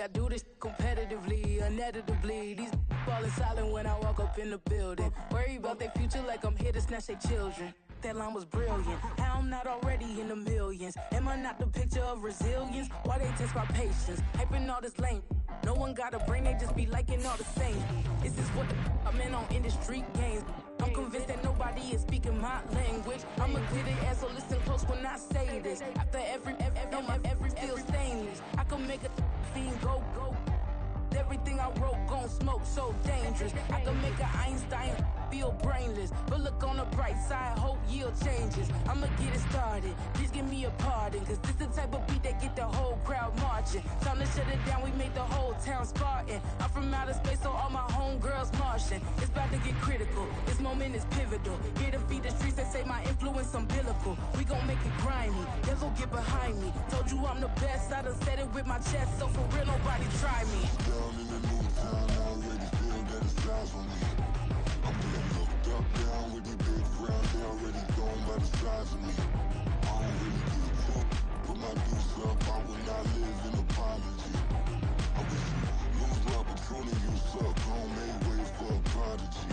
I do this competitively, uneditably. These falling silent when I walk up in the building. Worry about their future like I'm here to snatch their children. That line was brilliant. How I'm not already in the millions? Am I not the picture of resilience? Why they test my patience? Hyping all this lame. No one got a brain, they just be liking all the same. Is this what I'm in on industry games? I'm convinced that nobody is speaking my language. I'm a clear the air, so listen close when I say this. After every feel stainless. I can make a fiend go. Everything I wrote gon' smoke, so dangerous. I can make an Einstein feel brainless. But look on the bright side, hope yield changes. I'ma get it started, please give me a pardon. Cause this the type of beat that get the whole crowd marching. Time to shut it down, we made the whole town Spartan. I'm from outer space, so all my homegirls Martian. It's about to get critical, this moment is pivotal. Here to feed the streets that say my influence umbilical. We gon' make it grimy, devil get behind me. Told you I'm the best, I done said it with my chest. So for real, nobody try me. Down in the new town, I already feel that it's eyes on me. I'm being looked up, down with the big crowd, they already gone by the size of me. I don't really give a fuck, put my deuce up, I will not live in apology. I wish you lose my opportunity, you suck, don't make way for a prodigy.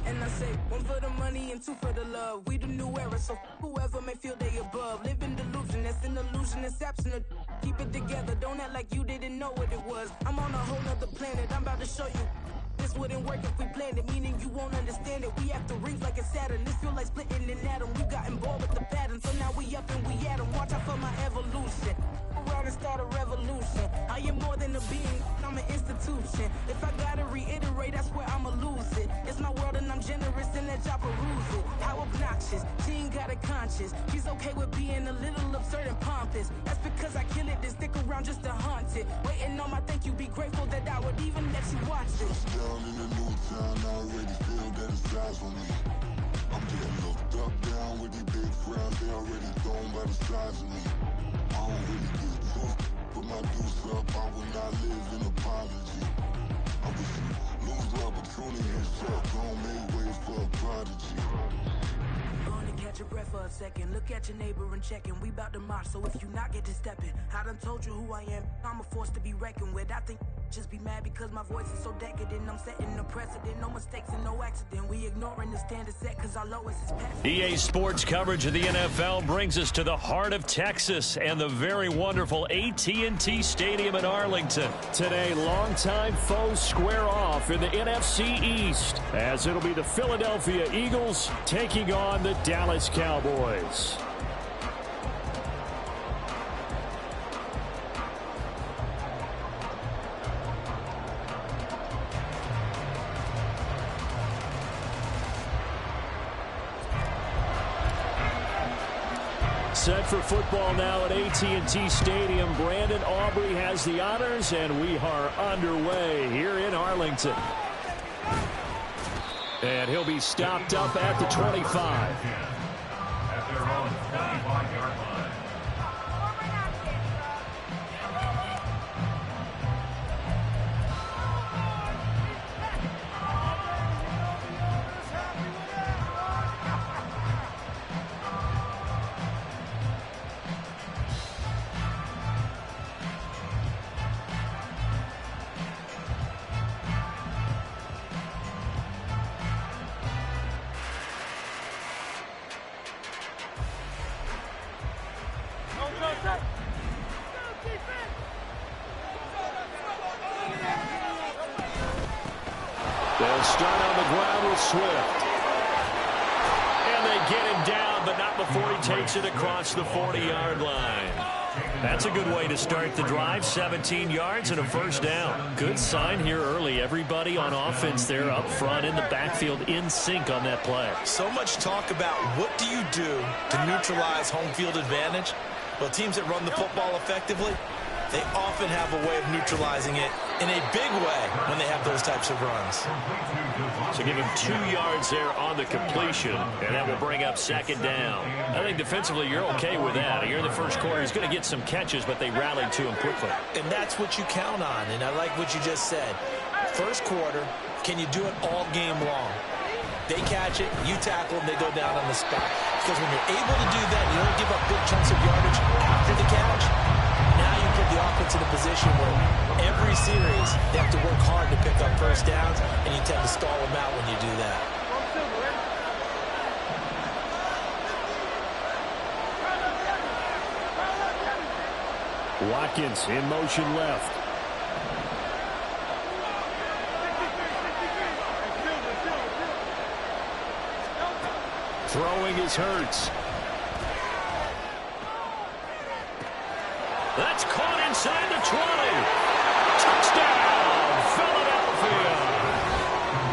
And I say, one for the money and two for the love. We the new era, so whoever may feel they above. Live in delusion, that's an illusion, that's absent. Keep it together, don't act like you didn't know what it was. I'm on a whole nother planet, I'm about to show you. This wouldn't work if we planned it, meaning you won't understand it. We have to rings like a Saturn, this feel like splitting an atom. You got involved with the pattern, so now we up and we at 'em. Watch out for my evolution. Around and start a revolution. I am more than a being, I'm an institution. If I gotta reiterate, I swear I'ma lose it. It's my world and I'm generous and let y'all peruse it. How obnoxious, she ain't got a conscience. She's okay with being a little absurd and pompous. That's because I kill it, then stick around just to haunt it. Waiting on my thank you, be grateful that I would even let you watch this. Down in the new town, I already feel that it's eyes on me. I'm getting looked up, down with the big crowd, they already gone by the size of me. I don't really give a fuck, put my deuce up, I will not live in apology. I wish you lose the opportunity, you suck, don't make way for a prodigy. Going to catch your breath for a second. Look at your neighbor and checking. We bout to march, so if you not get to stepping. I done told you who I am. I'm a force to be reckoned with. I think just be mad because my voice is so decadent. I'm setting the precedent. No mistakes and no accident. We ignoring the standard set because our lowest is past. EA Sports coverage of the NFL brings us to the heart of Texas and the very wonderful AT&T Stadium in Arlington. Today, longtime foes square off in the NFC East as it'll be the Philadelphia Eagles taking on the Dallas Cowboys. Set for football now at AT&T Stadium. Brandon Aubrey has the honors, and we are underway here in Arlington. And he'll be stopped up at the 25. At their own 25-yard line. They'll start on the ground with Swift. And they get him down, but not before he takes it across the 40-yard line. That's a good way to start the drive. 17 yards and a first down. Good sign here early. Everybody on offense there up front in the backfield in sync on that play. So much talk about what do you do to neutralize home field advantage? Well, teams that run the football effectively, they often have a way of neutralizing it in a big way when they have those types of runs. So give him 2 yards there on the completion, and that will bring up second down. I think defensively you're okay with that. Here in the first quarter, he's going to get some catches, but they rallied to him quickly. And that's what you count on, and I like what you just said. First quarter, can you do it all game long? They catch it, you tackle them, they go down on the spot. Because when you're able to do that, you don't give up big chunks of yardage after the catch. Now you put the offense in a position where every series, they have to work hard to pick up first downs, and you tend to stall them out when you do that. Watkins in motion left. Throwing is Hurts. That's caught inside the 20. Touchdown, Philadelphia.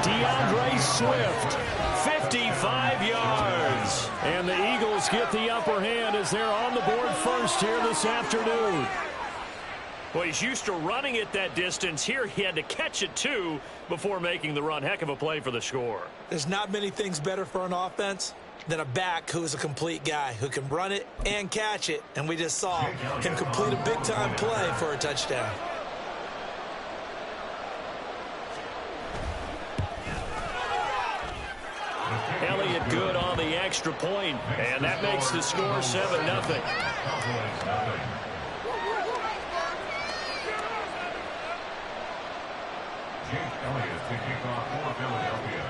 DeAndre Swift, 55 yards. And the Eagles get the upper hand as they're on the board first here this afternoon. Well, he's used to running it that distance. Here he had to catch it, too, before making the run. Heck of a play for the score. There's not many things better for an offense than a back who's a complete guy who can run it and catch it. And we just saw him complete a big-time play for a touchdown. Elliott good on the extra point, and that makes the score 7-0. Elliott to kick off for Philadelphia.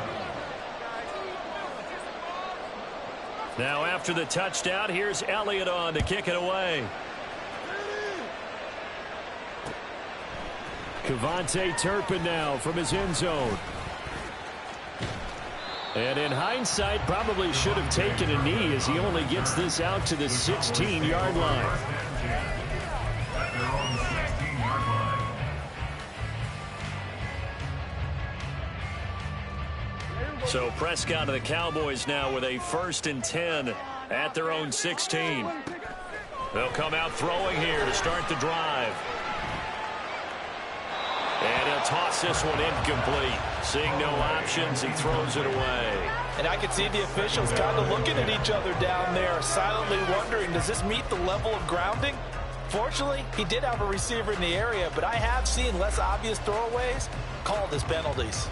Now after the touchdown, here's Elliott on to kick it away. Kevontae Turpin now from his end zone. And in hindsight, probably should have taken a knee as he only gets this out to the 16-yard line. At their own 16-yard line. So Prescott and the Cowboys now with a 1st and 10 at their own 16. They'll come out throwing here to start the drive. And he'll toss this one incomplete. Seeing no options, he throws it away. And I can see the officials kind of looking at each other down there, silently wondering, does this meet the level of grounding? Fortunately, he did have a receiver in the area, but I have seen less obvious throwaways called as penalties.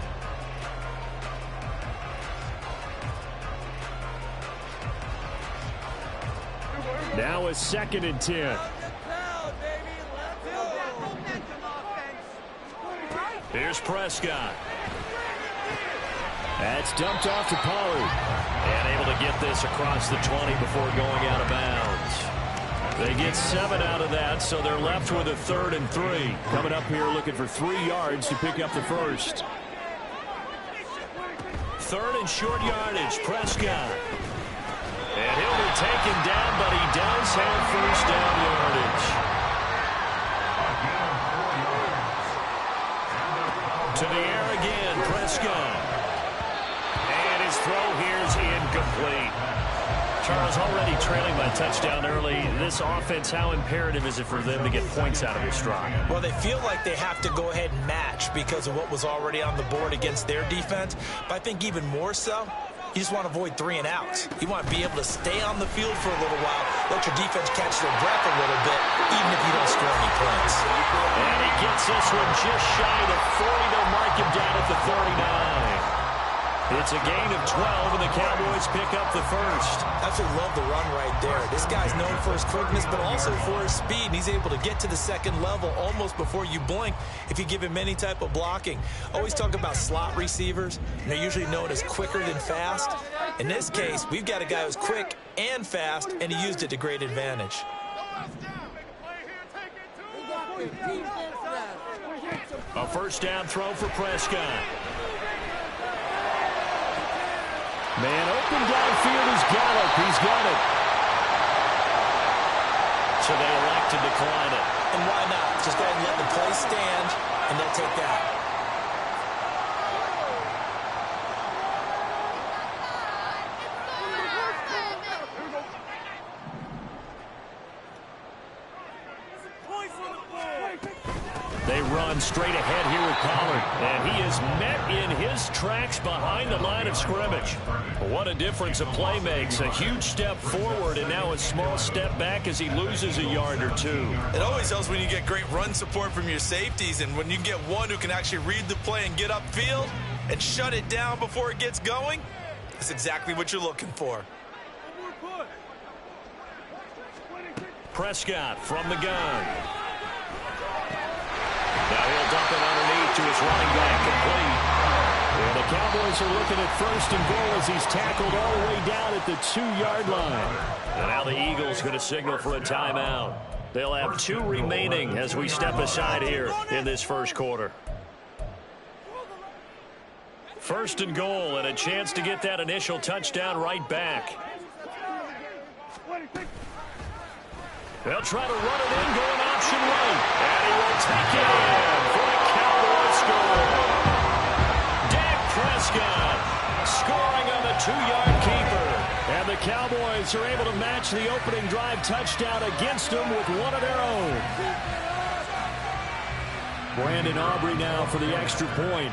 Now a 2nd and 10. Here's Prescott. That's dumped off to Pollard. And able to get this across the 20 before going out of bounds. They get 7 out of that, so they're left with a 3rd and 3. Coming up here looking for 3 yards to pick up the first. 3rd and short yardage, Prescott. And he'll be taken down, but he does have first down yardage. To the air again, Prescott. And his throw here's incomplete. Charles, already trailing by touchdown early. This offense, how imperative is it for them to get points out of this drive? Well, they feel like they have to go ahead and match because of what was already on the board against their defense. But I think even more so, you just want to avoid 3 and outs. You want to be able to stay on the field for a little while, let your defense catch their breath a little bit, even if you don't score any points. And he gets this one just shy of 40. They'll mark him down at the 39. It's a gain of 12, and the Cowboys pick up the first. Absolutely love the run right there. This guy's known for his quickness, but also for his speed. And he's able to get to the 2nd level almost before you blink if you give him any type of blocking. Always talk about slot receivers, and they're usually known as quicker than fast. In this case, we've got a guy who's quick and fast, and he used it to great advantage. A first down throw for Prescott. Man open downfield is Gallup. He's got it. So they elect to decline it. And why not? Just go ahead and let the play stand, and they'll take that. They run straight ahead here with Pollard. And he is met in his tracks behind the line of scrimmage. What a difference a play makes. A huge step forward and now a small step back as he loses a yard or 2. It always helps when you get great run support from your safeties, and when you get one who can actually read the play and get upfield and shut it down before it gets going. That's exactly what you're looking for. Prescott from the gun. Now he'll running back complete. And the Cowboys are looking at first and goal as he's tackled all the way down at the 2-yard line. And now the Eagles going to signal for a timeout. They'll have 2 remaining as we step aside here in this first quarter. First and goal, and a chance to get that initial touchdown right back. They'll try to run it in, going option right. And he will take it in for a Cowboy score. Dak Prescott scoring on the 2-yard keeper. And the Cowboys are able to match the opening drive touchdown against them with one of their own. Brandon Aubrey now for the extra point.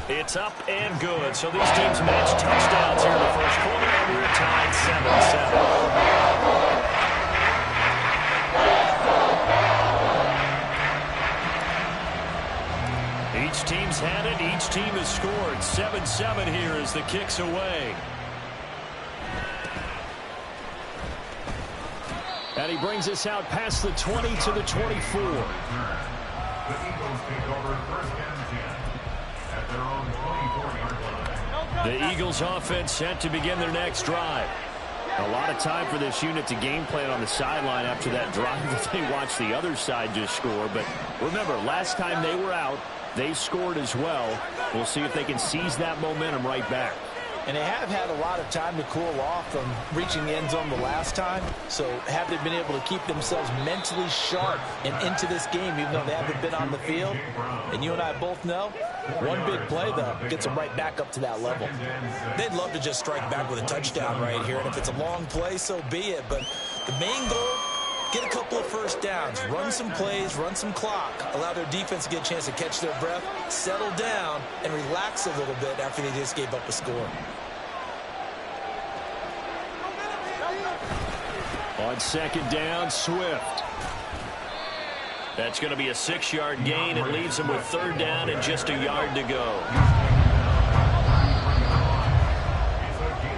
It's up and good. So these teams match touchdowns here in the first quarter, and we're tied 7-7. Each team's had it. Each team has scored. 7-7 here as the kick's away. And he brings us out past the 20 to the 24. The Eagles take over first and 10 at their own 24-yard line. The Eagles offense set to begin their next drive. A lot of time for this unit to game plan on the sideline after that drive that they watched the other side just score. But remember, last time they were out, they scored as well. We'll see if they can seize that momentum right back. And they have had a lot of time to cool off from reaching the end zone the last time. So have they been able to keep themselves mentally sharp and into this game, even though they haven't been on the field? And you and I both know, one big play, though, gets them right back up to that level. They'd love to just strike back with a touchdown right here. And if it's a long play, so be it. But the main goal, get a couple of first downs, run some plays, run some clock, allow their defense to get a chance to catch their breath, settle down, and relax a little bit after they just gave up a score. On second down, Swift. That's going to be a 6-yard gain. It leaves them with third down and just a yard to go.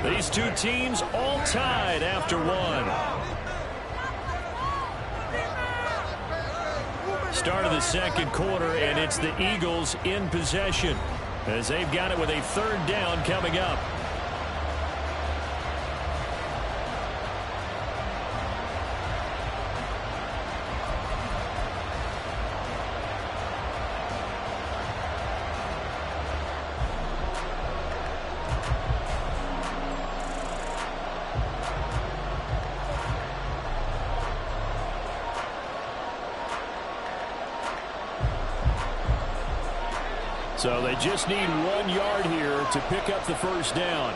These two teams all tied after one. Start of the second quarter, and it's the Eagles in possession as they've got it with a third down coming up. So they just need 1 yard here to pick up the first down.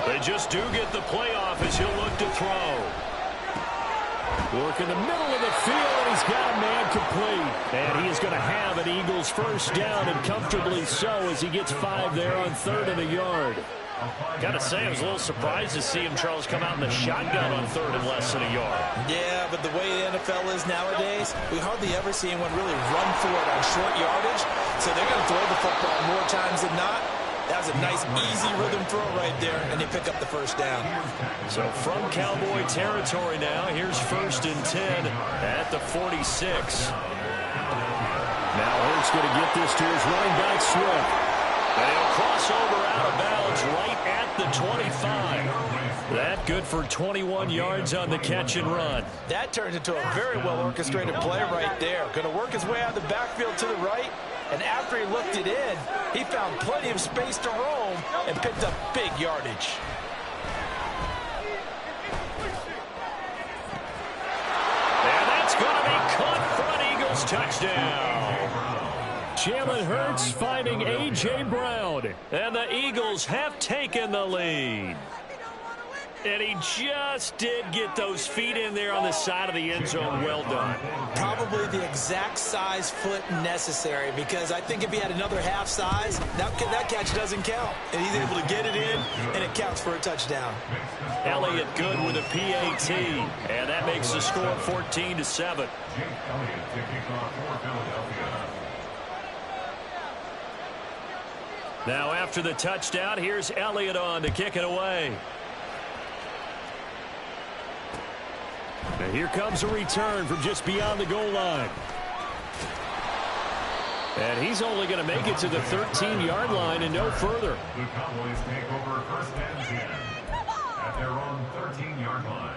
They just do get the playoff as he'll look to throw. Work in the middle of the field, and he's got a man complete. And he is going to have an Eagles first down, and comfortably so, as he gets 5 there on third and a yard. Got to say, I was a little surprised to see him, Charles, come out in the shotgun on third and less than a yard. Yeah, but the way the NFL is nowadays, we hardly ever see anyone really run for it on short yardage. So they're going to throw the football more times than not. That was a nice, easy rhythm throw right there, and they pick up the first down. So from Cowboy territory now, here's first and 10 at the 46. Now Hurts going to get this to his running back, Swift. And he'll cross over out of bounds right at the 25. That good for 21 yards on the catch and run. That turns into a very well-orchestrated play right there. Going to work his way out of the backfield to the right. And after he looked it in, he found plenty of space to roam and picked up big yardage. And that's going to be caught for an Eagles touchdown. Jalen Hurts finding A.J. Brown. And the Eagles have taken the lead. And he just did get those feet in there on the side of the end zone. Well done. Probably the exact size foot necessary, because I think if he had another half size, that catch doesn't count. And he's able to get it in, and it counts for a touchdown. Elliott good with a PAT. And that makes the score 14-7. Now after the touchdown, here's Elliott on to kick it away. And here comes a return from just beyond the goal line. And he's only going to make it to the 13-yard line and no further. The Cowboys take over first and 10 at their own 13-yard line.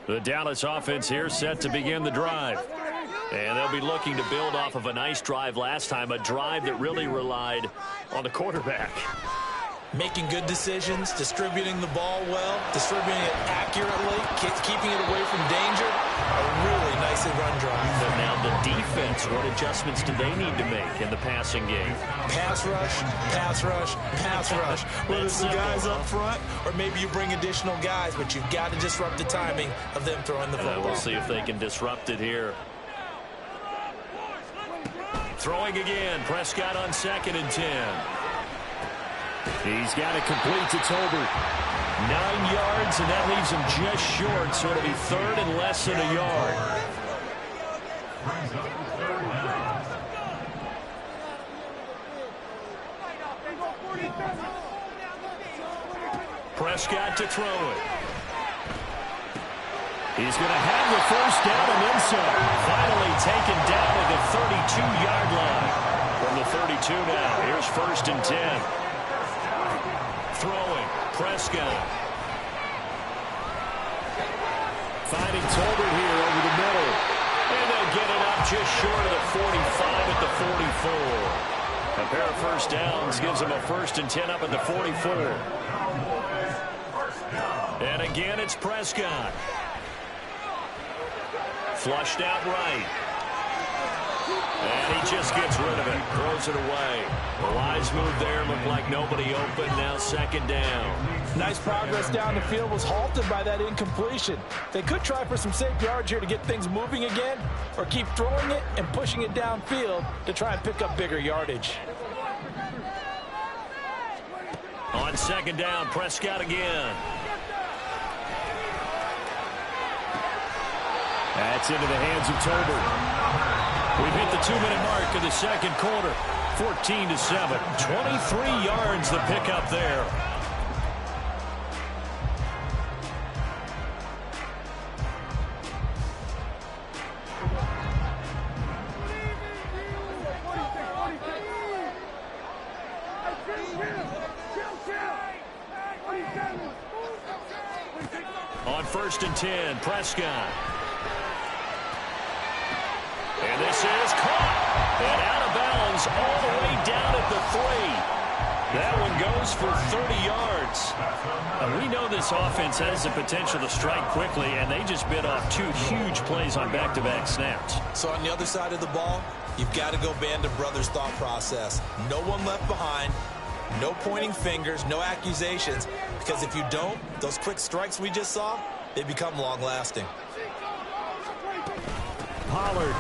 The Dallas offense here set to begin the drive. And they'll be looking to build off of a nice drive last time, a drive that really relied on the quarterback. Making good decisions, distributing the ball well, distributing it accurately, keeping it away from danger. A really nicely run drive. But now the defense, what adjustments do they need to make in the passing game? Pass rush, pass rush, pass rush. Whether it's the guys up front or maybe you bring additional guys, but you've got to disrupt the timing of them throwing the football. We'll see if they can disrupt it here. Throwing again, Prescott on 2nd and 10. He's got it complete to Tolbert. 9 yards, and that leaves him just short, so it'll be 3rd and less than a yard. Prescott to throw it. He's going to have the first down and then some. Finally taken down at the 32-yard line. From the 32 now, here's 1st and 10. Throwing, Prescott. Finding Tolbert here over the middle. And they'll get it up just short of the 45 at the 44. A pair of first downs gives them a 1st and 10 up at the 44. And again, it's Prescott. Flushed out right. And he just gets rid of it. Throws it away. The wise move there. Looked like nobody open. Now 2nd down. Nice progress down the field. Was halted by that incompletion. They could try for some safe yards here to get things moving again, or keep throwing it and pushing it downfield to try and pick up bigger yardage. On 2nd down, Prescott again. That's into the hands of Tolbert. We've hit the 2-minute mark of the 2nd quarter. 14-7. 23 yards the pickup there. On 1st and 10, Prescott. And this is caught. And out of bounds all the way down at the 3. That one goes for 30 yards. We know this offense has the potential to strike quickly, and they just bit off 2 huge plays on back-to-back snaps. So on the other side of the ball, you've got to go Band of Brothers thought process. No one left behind. No pointing fingers, no accusations, because if you don't, those quick strikes we just saw, they become long-lasting. Pollard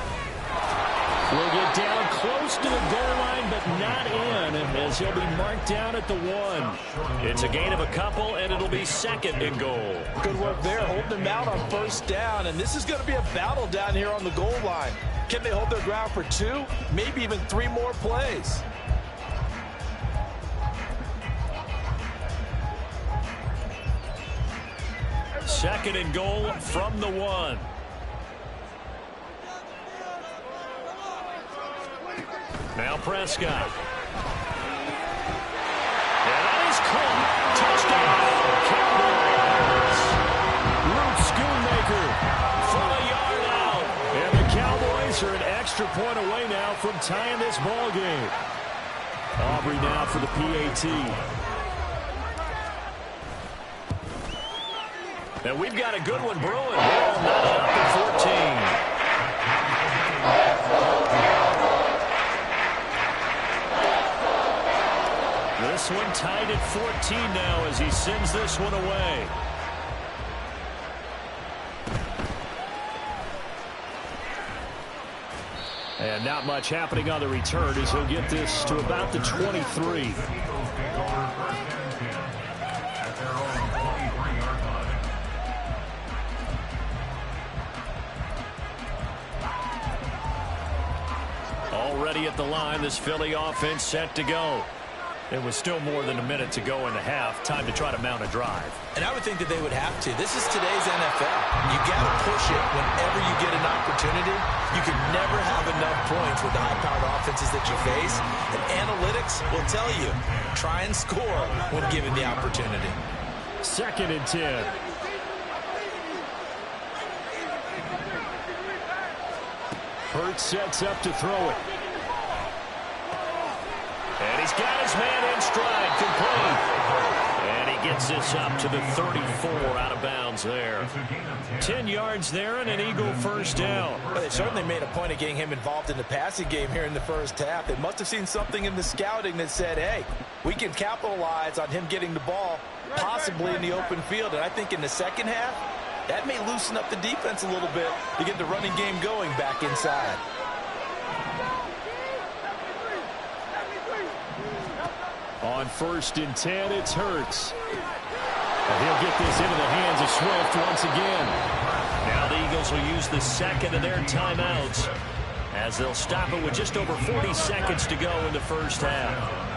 will get down close to the goal line, but not in, as he'll be marked down at the 1. It's a gain of a couple, and it'll be 2nd and goal. Good work there, holding them out on 1st down, and this is going to be a battle down here on the goal line. Can they hold their ground for 2, maybe even 3 more plays? Second and goal from the 1. Now Prescott. And that is caught. Touchdown. Root Schoonmaker from a yard out. And the Cowboys are an extra point away now from tying this ball game. Aubrey now for the PAT. And we've got a good one brewing. Ball knotted up at 14. This one tied at 14 now as he sends this one away. And not much happening on the return as he'll get this to about the 23. The Eagles take over first and 10 at their own ready at the line. This Philly offense set to go. It was still more than a minute to go in the half. Time to try to mount a drive. And I would think that they would have to. This is today's NFL. You got to push it whenever you get an opportunity. You can never have enough points with the high-powered offenses that you face. And analytics will tell you, try and score when given the opportunity. 2nd and 10. Hurts sets up to throw it. And he's got his man in stride, complete. And he gets this up to the 34, out of bounds there. 10 yards there and an Eagle first down. Well, they certainly made a point of getting him involved in the passing game here in the first half. They must have seen something in the scouting that said, hey, we can capitalize on him getting the ball, possibly in the open field. And I think in the second half, that may loosen up the defense a little bit to get the running game going back inside. On 1st and 10, it's Hurts. And he'll get this into the hands of Swift once again. Now the Eagles will use the second of their timeouts as they'll stop it with just over 40 seconds to go in the first half.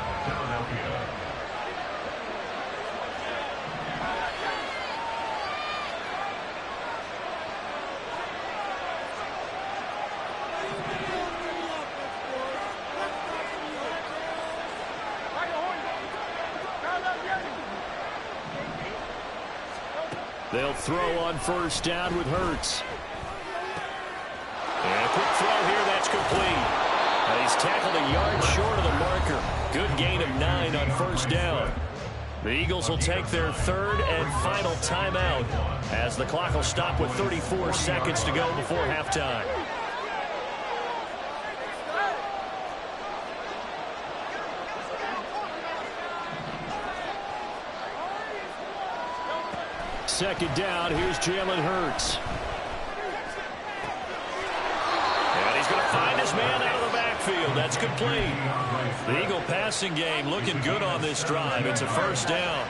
They'll throw on 1st down with Hurts. And a quick throw here, that's complete. And he's tackled a yard short of the marker. Good gain of 9 on 1st down. The Eagles will take their 3rd and final timeout as the clock will stop with 34 seconds to go before halftime. Second down, here's Jalen Hurts. And he's going to find his man out of the backfield. That's complete. The Eagle passing game looking good on this drive. It's a first down.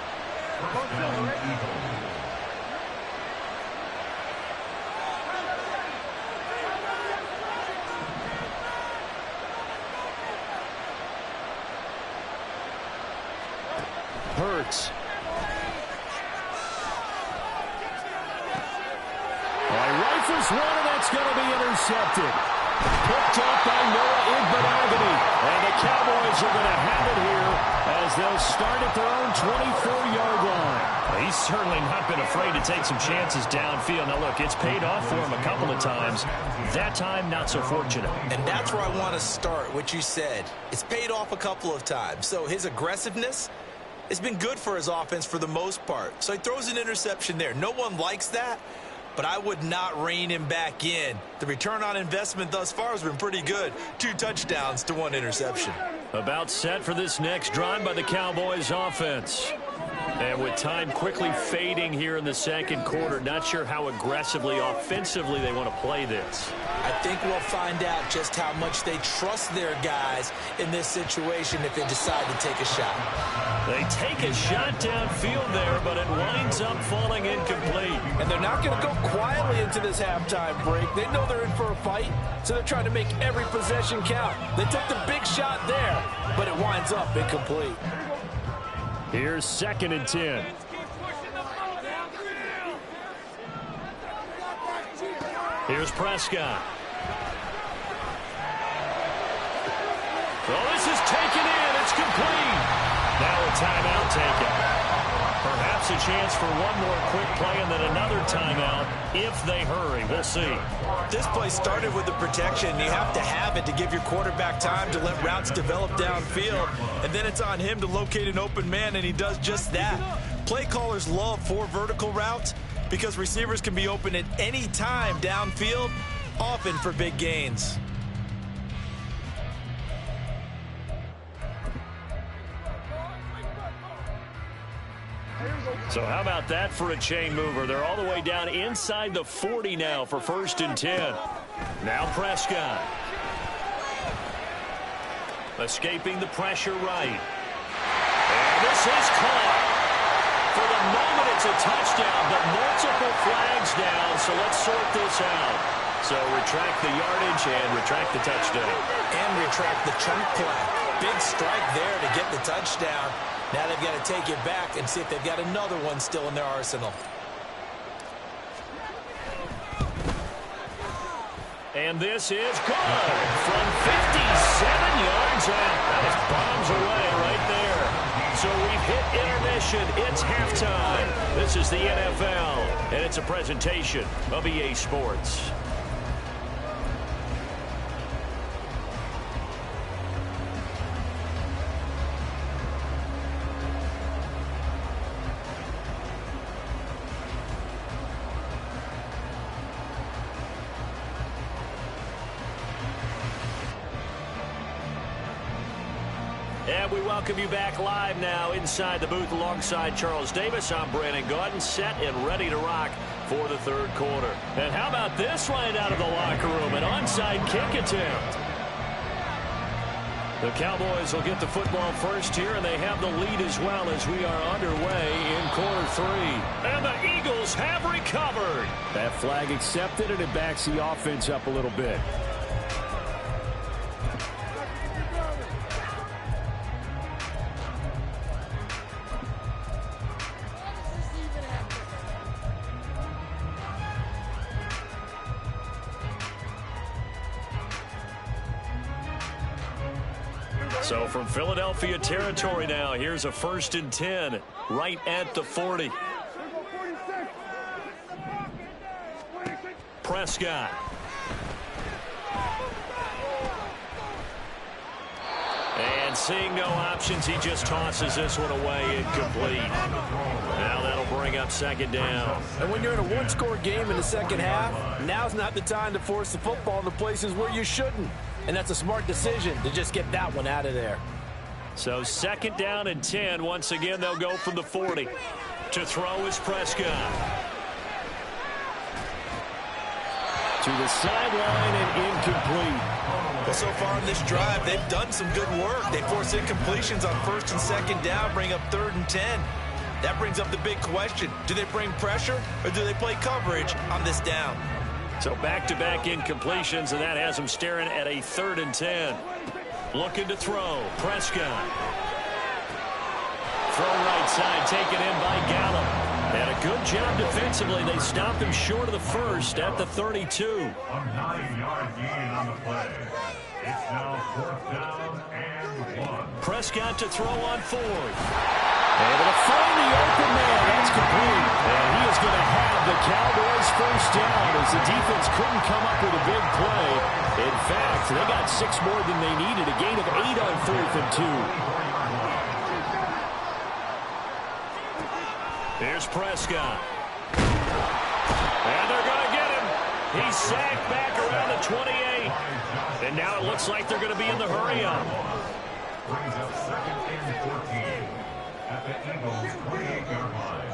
Hurts. Rifles one, and that's going to be intercepted. Picked up by Noah Igbenogany. And the Cowboys are going to have it here as they'll start at their own 24-yard line. He's certainly not been afraid to take some chances downfield. Now, look, it's paid off for him a couple of times. That time, not so fortunate. And that's where I want to start, what you said. It's paid off a couple of times. So his aggressiveness has been good for his offense for the most part. So he throws an interception there. No one likes that, but I would not rein him back in. The return on investment thus far has been pretty good. 2 touchdowns to 1 interception. About set for this next drive by the Cowboys offense. And with time quickly fading here in the second quarter, not sure how aggressively, offensively they want to play this. I think we'll find out just how much they trust their guys in this situation if they decide to take a shot. They take a shot downfield there, but it winds up falling incomplete. And they're not going to go quietly into this halftime break. They know they're in for a fight, so they're trying to make every possession count. They took the big shot there, but it winds up incomplete. Here's 2nd and 10. Here's Prescott. Well, this is taken in. It's complete. Now a timeout taken. Perhaps a chance for one more quick play and then another timeout if they hurry. We'll see. This play started with the protection. You have to have it to give your quarterback time to let routes develop downfield. And then it's on him to locate an open man, and he does just that. Play callers love 4 vertical routes because receivers can be open at any time downfield, often for big gains. So how about that for a chain mover? They're all the way down inside the 40 now for 1st and 10. Now Prescott. Escaping the pressure right. And this is caught. For the moment, it's a touchdown, but multiple flags down, so let's sort this out. So retract the yardage and retract the touchdown. And retract the chunk play. Big strike there to get the touchdown. Now they've got to take it back and see if they've got another one still in their arsenal. And this is good from 57 yards out. That is bombs away right there. So we've hit intermission. It's halftime. This is the NFL, and it's a presentation of EA Sports. And we welcome you back live now inside the booth alongside Charles Davis. I'm Brandon Gaudin, set and ready to rock for the third quarter. And how about this right out of the locker room? An onside kick attempt. The Cowboys will get the football first here, and they have the lead as well as we are underway in quarter three. And the Eagles have recovered. That flag accepted, and it backs the offense up a little bit. So from Philadelphia territory now, here's a 1st and 10 right at the 40. Prescott. And seeing no options, he just tosses this one away incomplete. Now that'll bring up 2nd down. And when you're in a one-score game in the second half, now's not the time to force the football in the places where you shouldn't. And that's a smart decision to just get that one out of there. So 2nd down and 10. Once again, they'll go from the 40. To throw is Prescott. To the sideline and incomplete. Well, so far in this drive, they've done some good work. They force incompletions on 1st and 2nd down, bring up 3rd and 10. That brings up the big question. Do they bring pressure or do they play coverage on this down? So back-to-back incompletions, and that has them staring at a 3rd and 10. Looking to throw. Prescott. Throw right side, taken in by Gallup. And a good job defensively. They stopped him short of the first at the 32. A 9-yard gain on the play. It's now 4th down and 1. Prescott to throw on 4th. Able to find the open man. That's complete. And he is going to have the Cowboys 1st down as the defense couldn't come up with a big play. In fact, they got 6 more than they needed. A gain of 8 on 4th and 2. Here's Prescott. And they're going to get him. He's sacked back around the 28. And now it looks like they're going to be in the hurry-up. Brings up 2nd and 14 at the Eagles' 28-yard line.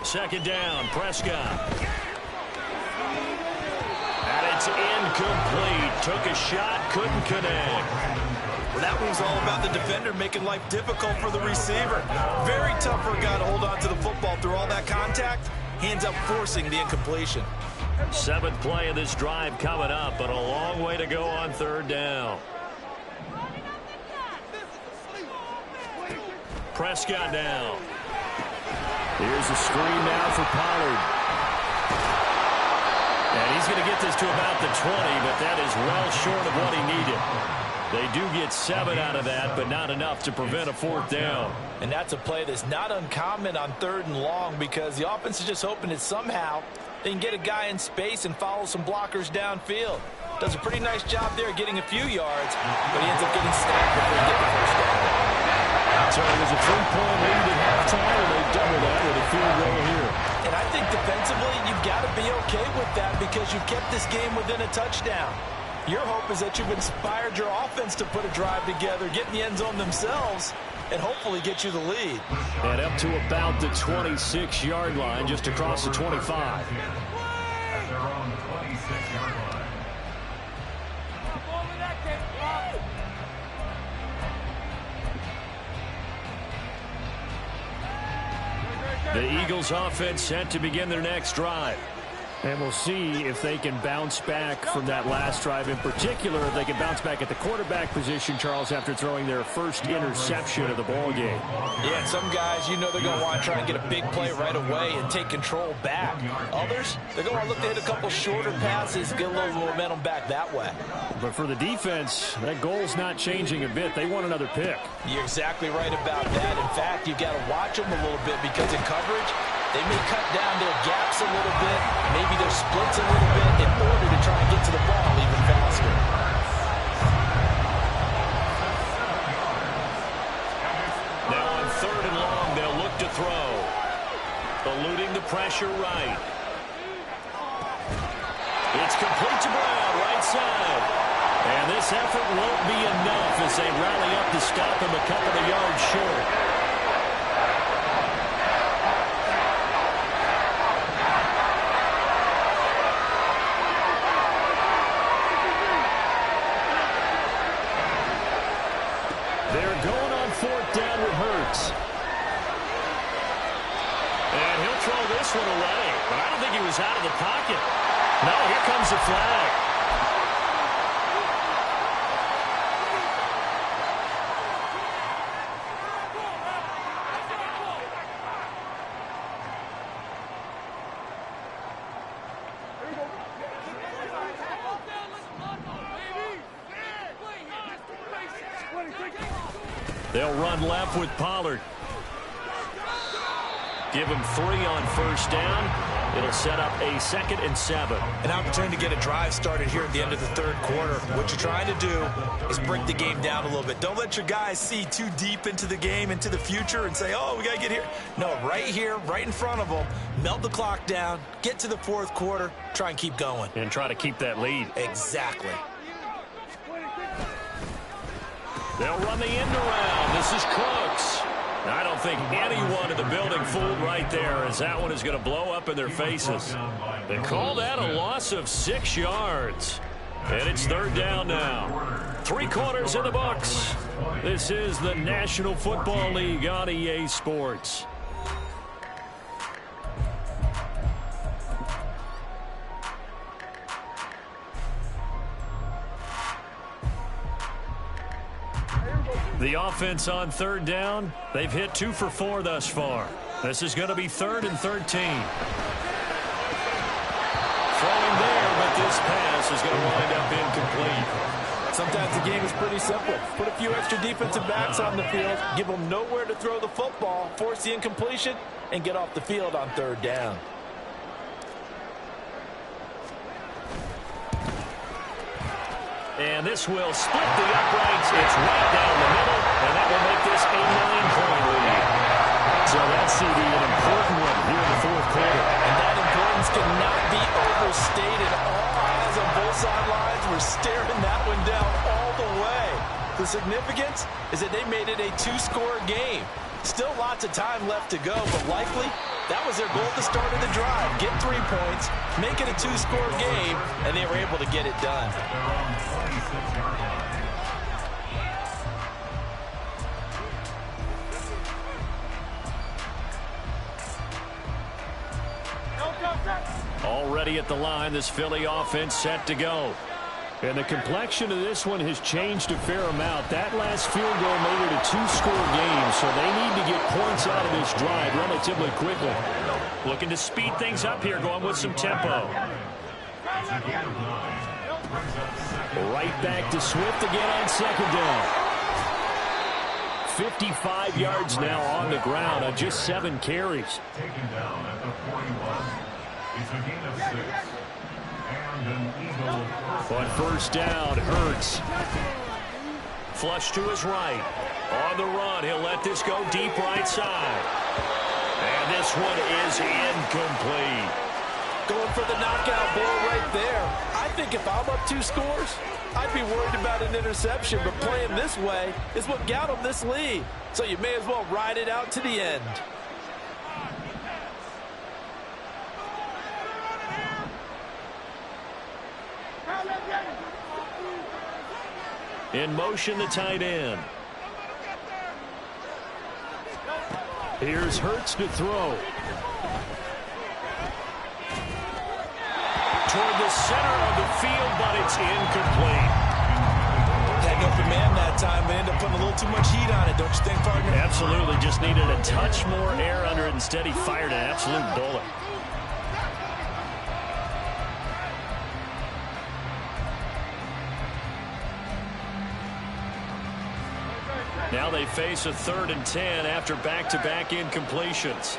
Second down, Prescott. And it's incomplete. Took a shot, couldn't connect. Well, that one's all about the defender making life difficult for the receiver. Very tough for a guy to hold on to the football through all that contact. He ends up forcing the incompletion. 7th play of this drive coming up, but a long way to go on 3rd down. Prescott down. Here's a screen now for Pollard. And he's going to get this to about the 20, but that is well short of what he needed. They do get 7 out of that, but not enough to prevent a 4th down. And that's a play that's not uncommon on 3rd and long because the offense is just hoping that somehow they can get a guy in space and follow some blockers downfield. Does a pretty nice job there getting a few yards, but he ends up getting stacked before he gets the 1st down. So it was a 3-point lead at halftime, and they doubled that with a field goal here. And I think defensively, you've got to be okay with that because you've kept this game within a touchdown. Your hope is that you've inspired your offense to put a drive together, get in the end zone themselves, and hopefully get you the lead. And up to about the 26-yard line, just across the 25. At their own 26-yard line. The Eagles offense set to begin their next drive. And we'll see if they can bounce back from that last drive. In particular, if they can bounce back at the quarterback position, Charles, after throwing their first interception of the ball game. Yeah, and some guys, you know they're going to want to try and get a big play right away and take control back. Others, they're going to look to hit a couple shorter passes, get a little momentum back that way. But for the defense, that goal's not changing a bit. They want another pick. You're exactly right about that. In fact, you've got to watch them a little bit because in coverage, they may cut down their gaps a little bit, maybe their splits a little bit in order to try and get to the ball even faster. Now on 3rd and long, they'll look to throw. Eluding the pressure right. It's complete to Brown, right side. And this effort won't be enough as they rally up to stop him a couple of yards short. They're going on 4th down with Hurts. And he'll throw this one away. But I don't think he was out of the pocket. No, here comes the flag. They'll run left with Pollard. Give him 3 on 1st down. It'll set up a 2nd and 7. An opportunity to get a drive started here at the end of the 3rd quarter. What you're trying to do is break the game down a little bit. Don't let your guys see too deep into the game, into the future, and say, oh, we got to get here. No, right here, right in front of them, melt the clock down, get to the 4th quarter, try and keep going. And try to keep that lead. Exactly. They'll run the end around. This is Cooks. I don't think anyone in the building fooled right there, as that one is going to blow up in their faces. They call that a loss of 6 yards. And it's 3rd down now. 3 quarters in the books. This is the National Football League on EA Sports. The offense on 3rd down, they've hit 2 for 4 thus far. This is going to be 3rd and 13. Throwing there, but this pass is going to wind up incomplete. Sometimes the game is pretty simple. Put a few extra defensive backs on the field, give them nowhere to throw the football, force the incompletion, and get off the field on 3rd down. And this will split the uprights. It's right down the middle, and that will make this a 9-point lead. So that CD, an important one here in the 4th quarter. And that importance cannot be overstated. All eyes on both sidelines were staring that one down all the way. The significance is that they made it a 2-score game. Still lots of time left to go, but likely that was their goal at the start of the drive. Get 3 points, make it a 2-score game, and they were able to get it done. Already at the line, this Philly offense set to go. And the complexion of this one has changed a fair amount. That last field goal made it a 2-score game, so they need to get points out of this drive relatively quickly. Looking to speed things up here, going with some tempo. Right back to Swift again on 2nd down. 55 yards now on the ground on just 7 carries. Taken down at the 41. It's a gain of 6. And an Eagle. On 1st down, Hurts. Flush to his right. On the run, he'll let this go deep right side. And this one is incomplete. Going for the knockout blow right there. I think if I'm up 2 scores, I'd be worried about an interception, but playing this way is what got them this lead. So you may as well ride it out to the end. In motion, the tight end. Here's Hurts to throw. Toward the center of the field, but it's incomplete. Had an open man that time, but ended up putting a little too much heat on it, don't you think, partner? Absolutely. Just needed a touch more air under it. Instead, he fired an absolute bullet. Now they face a 3rd and 10 after back-to-back incompletions.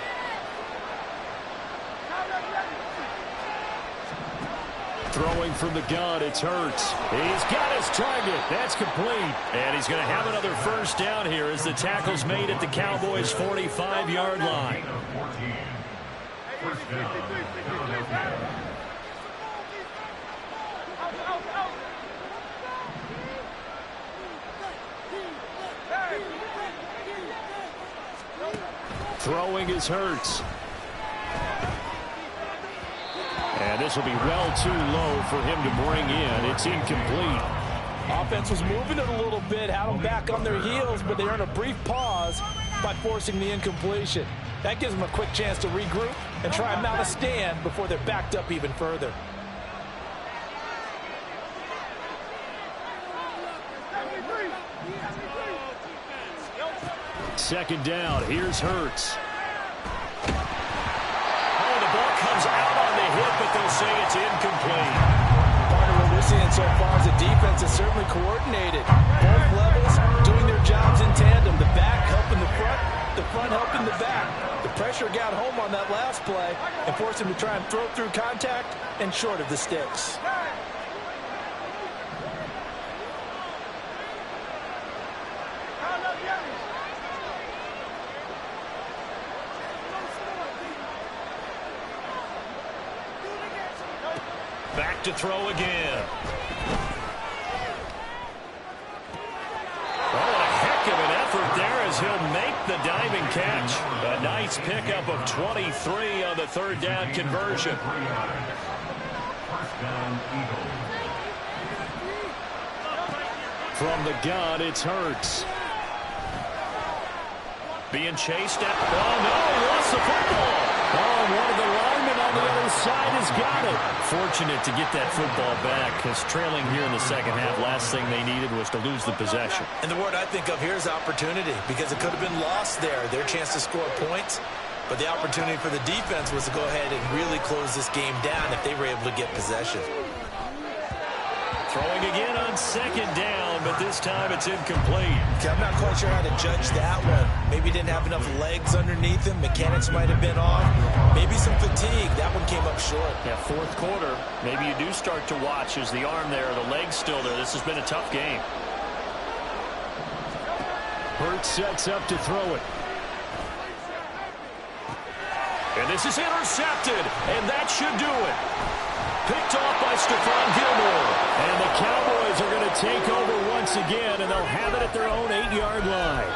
Throwing from the gun, it's Hurts. He's got his target. That's complete. And he's going to have another first down here as the tackle's made at the Cowboys' 45-yard line. Throwing is Hurts. And this will be well too low for him to bring in. It's incomplete. Offense was moving it a little bit, had them back on their heels, but they earned a brief pause by forcing the incompletion. That gives them a quick chance to regroup and try and mount a stand before they're backed up even further. Second down. Here's Hurts. Oh, the ball comes out on the hit, but they'll say it's incomplete. Part of what we're seeing so far is the defense is certainly coordinated. Both levels doing their jobs in tandem. The back helping the front helping the back. The pressure got home on that last play and forced him to try and throw through contact and short of the sticks. Back to throw again. Oh, a heck of an effort there as he'll make the diving catch. A nice pickup of 23 on the 3rd down conversion. From the gun, it's Hurts. Being chased at... Oh, no, he lost the football. Oh, one of the linemen on the other side has got it. Fortunate to get that football back because trailing here in the second half, last thing they needed was to lose the possession. And the word I think of here is opportunity because it could have been lost there, their chance to score points. But the opportunity for the defense was to go ahead and really close this game down if they were able to get possession. Throwing again on second down, but this time it's incomplete. Okay, I'm not quite sure how to judge that one. Maybe he didn't have enough legs underneath him. Mechanics might have been off. Maybe some fatigue. That one came up short. Yeah, 4th quarter. Maybe you do start to watch as the arm there, the leg's still there. This has been a tough game. Hurts sets up to throw it. And this is intercepted, and that should do it. Picked off by Stephon Gilmore. And the Cowboys are going to take over once again, and they'll have it at their own 8-yard line.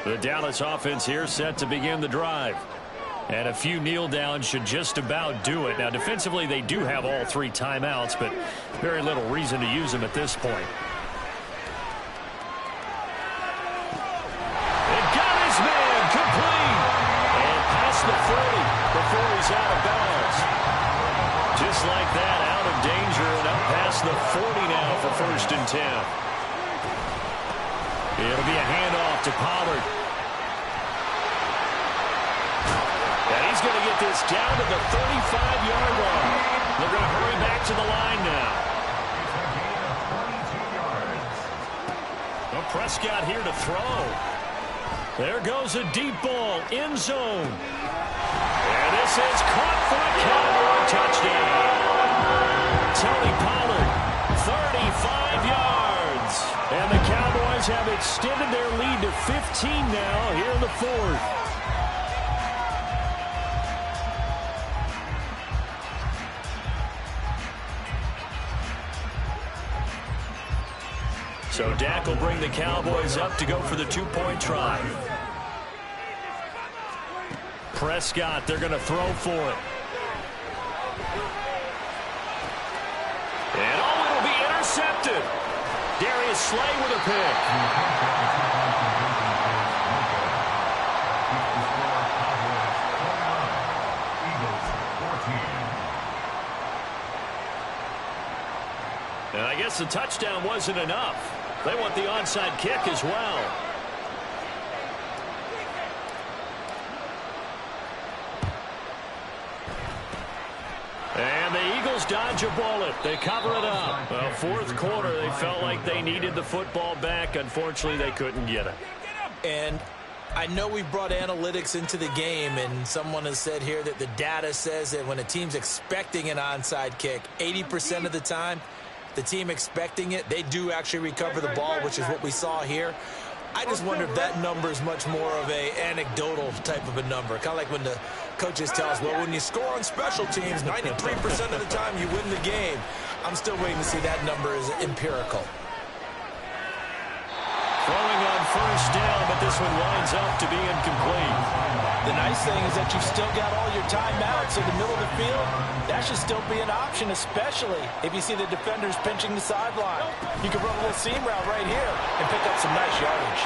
The Dallas offense here set to begin the drive. And a few kneel downs should just about do it. Now, defensively, they do have all 3 timeouts, but very little reason to use them at this point. The 40 before he's out of bounds. Just like that, out of danger and up past the 40 now for 1st and 10. It'll be a handoff to Pollard. And he's going to get this down to the 35-yard line. They're going to hurry back to the line now. Well, Prescott here to throw. There goes a deep ball, end zone. And this is caught for a Cowboy touchdown. Tony Pollard, 35 yards. And the Cowboys have extended their lead to 15 now here in the 4th. So Dak will bring the Cowboys up to go for the 2-point try. Prescott, they're going to throw for it. And oh, it'll be intercepted. Darius Slay with a pick. And I guess the touchdown wasn't enough. They want the onside kick as well. And the Eagles dodge a bullet. They cover it up. Well, fourth quarter, they felt like they needed the football back. Unfortunately, they couldn't get it. And I know we brought analytics into the game, and someone has said here that the data says that when a team's expecting an onside kick, 80% of the time, the team expecting it, they do actually recover the ball, which is what we saw here. I just wonder if that number is much more of a anecdotal type of a number. Kind of like when the coaches tell us, well, when you score on special teams, 93% of the time you win the game. I'm still waiting to see that number is empirical. Throwing on first down, but this one winds up to be incomplete. The nice thing is that you've still got all your timeouts in the middle of the field. That should still be an option, especially if you see the defenders pinching the sideline. You can run a little seam route right here and pick up some nice yardage.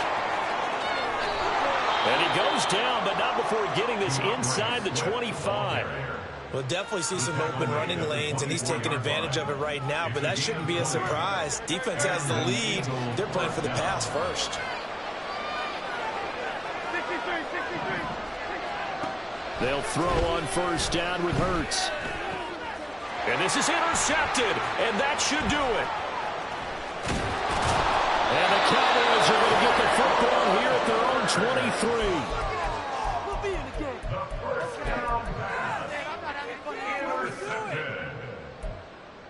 And he goes down, but not before getting this inside the 25. We'll definitely see some open running lanes, and he's taking advantage of it right now, but that shouldn't be a surprise. Defense has the lead. They're playing for the pass first. They'll throw on first down with Hurts. And this is intercepted, and that should do it. And the Cowboys are going to get the football here at their own 23.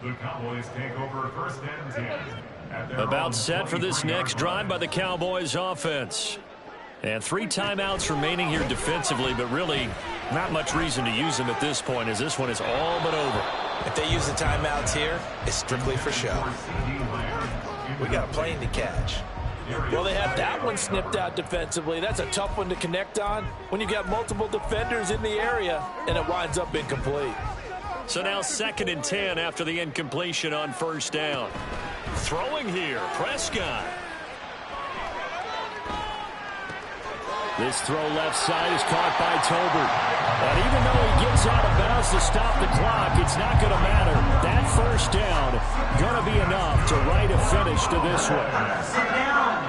The Cowboys take over first and 10. About set for this next drive by the Cowboys offense. And 3 timeouts remaining here defensively, but really not much reason to use them at this point, as this one is all but over. If they use the timeouts here, it's strictly for show. We got a plane to catch. Well, they have that one snipped out defensively. That's a tough one to connect on when you got multiple defenders in the area, and it winds up incomplete. So now 2nd and 10 after the incompletion on first down. Throwing here, Prescott. This throw left side is caught by Tolbert. And even though he gets out of bounds to stop the clock, it's not going to matter. That first down going to be enough to write a finish to this one. Sit down.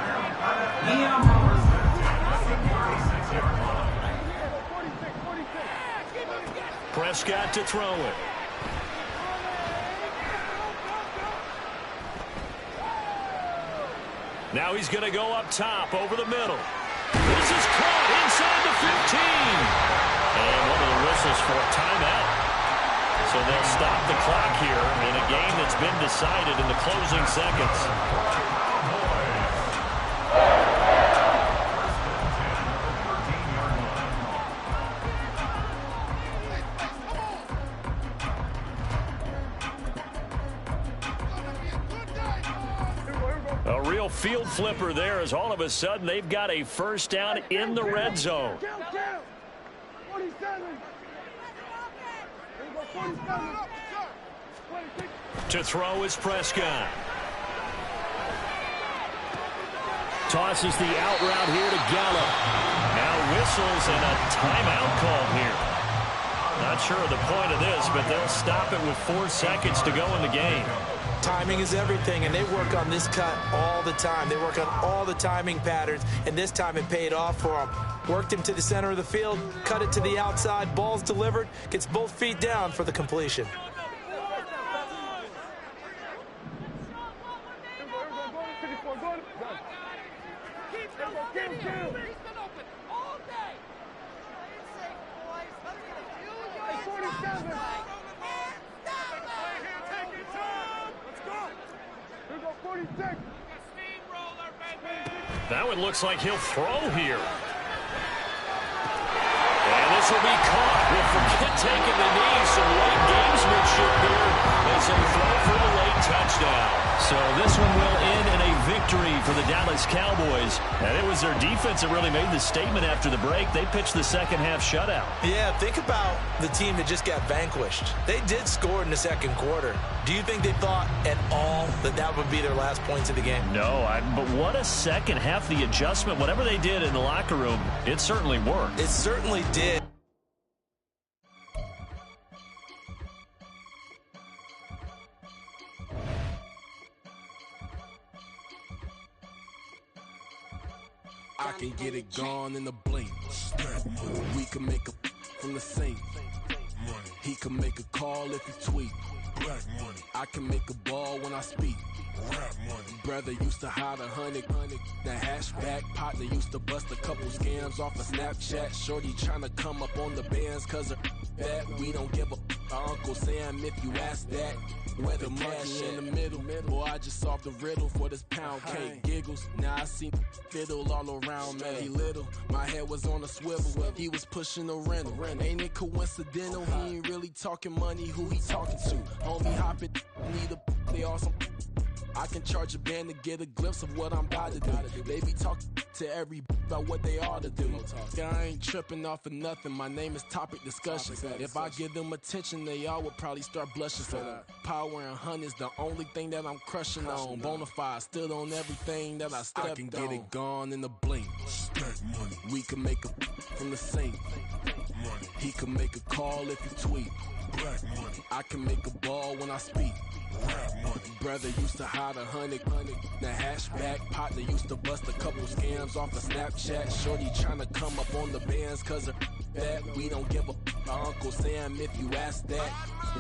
Prescott to throw it. Now he's going to go up top over the middle. This is caught inside the 15. And one of the whistles for a timeout. So they'll stop the clock here in a game that's been decided in the closing seconds. A real field flipper there, as all of a sudden they've got a first down in the red zone. To throw is Prescott. Tosses the out route here to Gallup. Now whistles and a timeout call here. Not sure of the point of this, but they'll stop it with 4 seconds to go in the game. Timing is everything, and they work on this cut all the time. They work on all the timing patterns, and this time it paid off for them. Worked him to the center of the field, cut it to the outside, ball's delivered, gets both feet down for the completion. Now it looks like he'll throw here. And this will be caught. We'll forget taking the knee. Some late gamesmanship here as they throw for the late touchdown. So this one will end in a victory. victory for the Dallas Cowboys. And it was their defense that really made the statement after the break. They pitched the second half shutout. Yeah, think about the team that just got vanquished. They did score in the second quarter. Do you think they thought at all that that would be their last points of the game? No, but what a second half. The adjustment, whatever they did in the locker room, it certainly worked. It certainly did. I can get it gone in a blink. We can make a from the sink. He can make a call if he tweet. I can make a ball when I speak. Brother used to hide 100. The hatchback partner used to bust a couple scams off of Snapchat. Shorty tryna come up on the bands cause of that. We don't give a Uncle Sam if you ask that. Where the cash in the middle. Boy, I just solved the riddle for this pound cake. Giggles, now I see fiddle all around me. He little, my head was on a swivel. He was pushing a rental. Ain't it coincidental? He ain't really talking money, who he talking to? Homie hopping, need a, they awesome. I can charge a band to get a glimpse of what I'm about to do. They be talking to every about what they ought to do. Yeah, I ain't tripping off of nothing. My name is Topic Discussion. If I give them attention, they all would probably start blushing. So power and hunt is the only thing that I'm crushing on. Bonafide, stood on everything that I stepped on. I can get it gone in a blink. We can make a from the sink. He can make a call if he tweet. I can make a ball when I speak. Brother used to hide 100. The hatchback partner used to bust a couple scams off of Snapchat. Shorty tryna come up on the bands cause of that. We don't give a Uncle Sam if you ask that.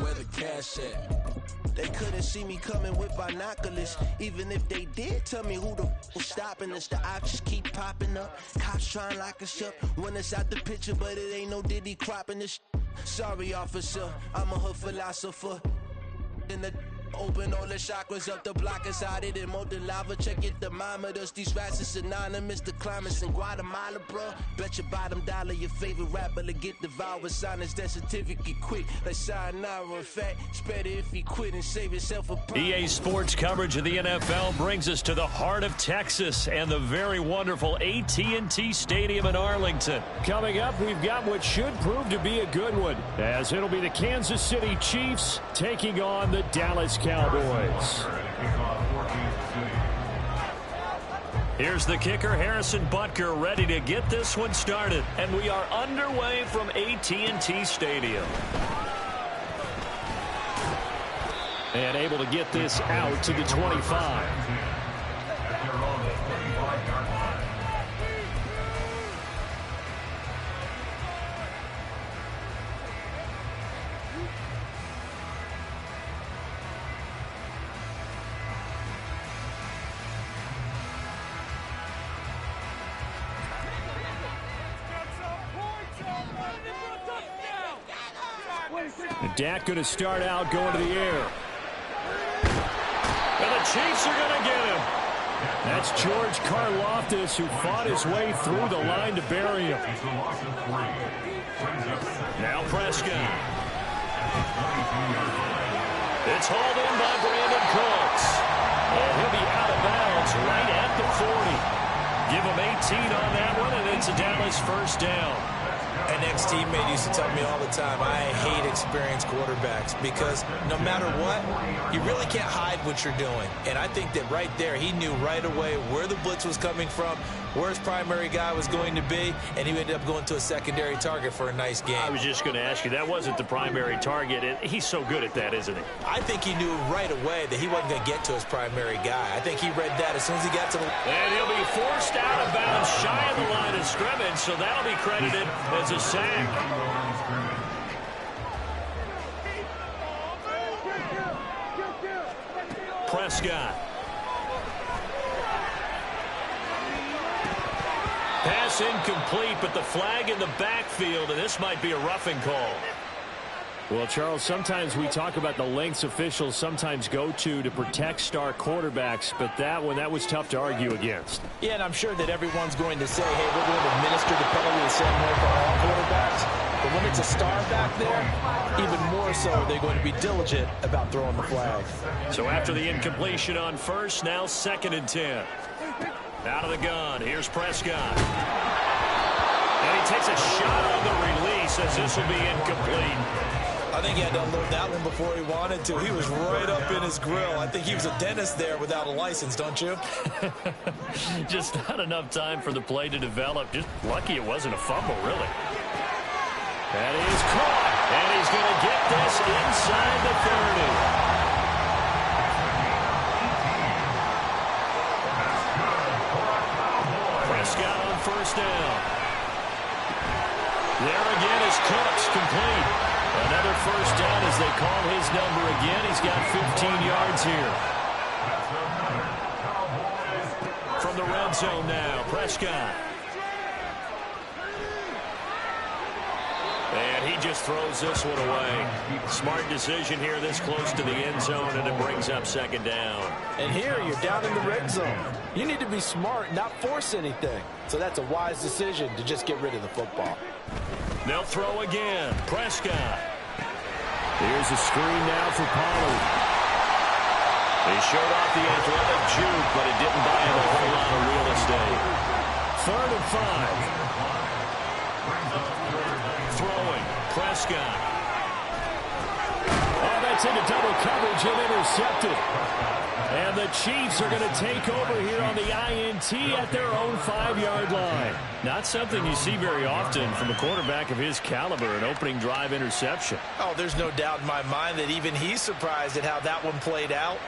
Where the cash at? They couldn't see me coming with binoculars. Even if they did, tell me who the was stopping us. The options keep popping up. Cops trying lock us up. When it's out the picture, but it ain't no Diddy cropping this. Sorry, officer, I'm a hood philosopher. In the open all the chakras up the block inside it and molten lava. Check it, thermometers. These rats is synonymous. The climates in Guatemala, bro. Bet your bottom dollar your favorite rapper to get devoured. Sign his death certificate quick. Like sayonara. In fact, it's better if he quit and save himself a problem. EA Sports coverage of the NFL brings us to the heart of Texas and the very wonderful AT&T Stadium in Arlington. Coming up, we've got what should prove to be a good one, as it'll be the Kansas City Chiefs taking on the Dallas Cowboys. Here's the kicker, Harrison Butker, ready to get this one started. And we are underway from AT&T Stadium. And able to get this out to the 25. Dak going to start out going to the air. And the Chiefs are going to get him. That's George Karlaftis, who fought his way through the line to bury him. Now Prescott. It's hauled in by Brandon Cooks. And he'll be out of bounds right at the 40. Give him 18 on that one, and it's a Dallas first down. An ex-teammate used to tell me all the time, I hate experienced quarterbacks because no matter what, you really can't hide what you're doing. And I think that right there, he knew right away where the blitz was coming from, where his primary guy was going to be, and he ended up going to a secondary target for a nice game. I was just going to ask you, that wasn't the primary target. He's so good at that, isn't he? I think he knew right away that he wasn't going to get to his primary guy. I think he read that as soon as he got to the... And he'll be forced out of bounds shy of the line of scrimmage, so that'll be credited as a sack. Prescott. Pass incomplete, but the flag in the backfield, and this might be a roughing call. Well, Charles, sometimes we talk about the lengths officials sometimes go to protect star quarterbacks, but that one, that was tough to argue against. Yeah, and I'm sure that everyone's going to say, hey, we're going to administer the penalty the same way for all quarterbacks. But when it's a star back there, even more so are they going to be diligent about throwing the flag. So after the incompletion on first, now 2nd and 10. Out of the gun, here's Prescott. And he takes a shot on the release as this will be incomplete. I think he had to unload that one before he wanted to. He was right up in his grill. I think he was a dentist there without a license, don't you? Just not enough time for the play to develop. Just lucky it wasn't a fumble, really. That is caught. And he's going to get this inside the 30. Prescott on first down. There again is Cooks, complete. Another first down as they call his number again. He's got 15 yards here. From the red zone now, Prescott. And he just throws this one away. Smart decision here this close to the end zone, and it brings up 2nd down. And here you're down in the red zone. You need to be smart, not force anything. So that's a wise decision to just get rid of the football. They'll throw again. Prescott. Here's a screen now for Pollard. He showed off the athletic juke, but it didn't buy him a whole lot of real estate. 3rd and 5. Throwing. Prescott. Oh, that's into double coverage and intercepted. And the Chiefs are going to take over here on the INT at their own 5-yard line. Not something you see very often from a quarterback of his caliber, an opening drive interception. Oh, there's no doubt in my mind that even he's surprised at how that one played out.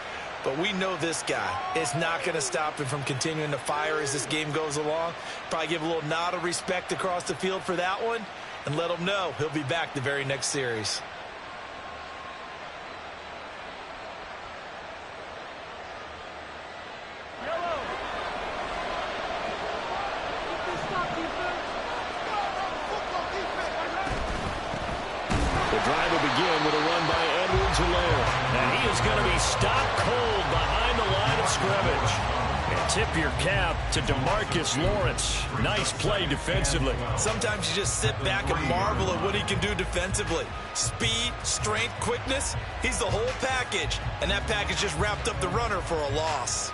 But we know this guy is not going to stop him from continuing to fire as this game goes along. Probably give a little nod of respect across the field for that one and let him know he'll be back the very next series. The drive will begin with a run by Edwards-Helaire. And he is going to be stopped cold behind the line of scrimmage. And tip your cap to DeMarcus Lawrence. Nice play defensively. Sometimes you just sit back and marvel at what he can do defensively. Speed, strength, quickness, he's the whole package. And that package just wrapped up the runner for a loss.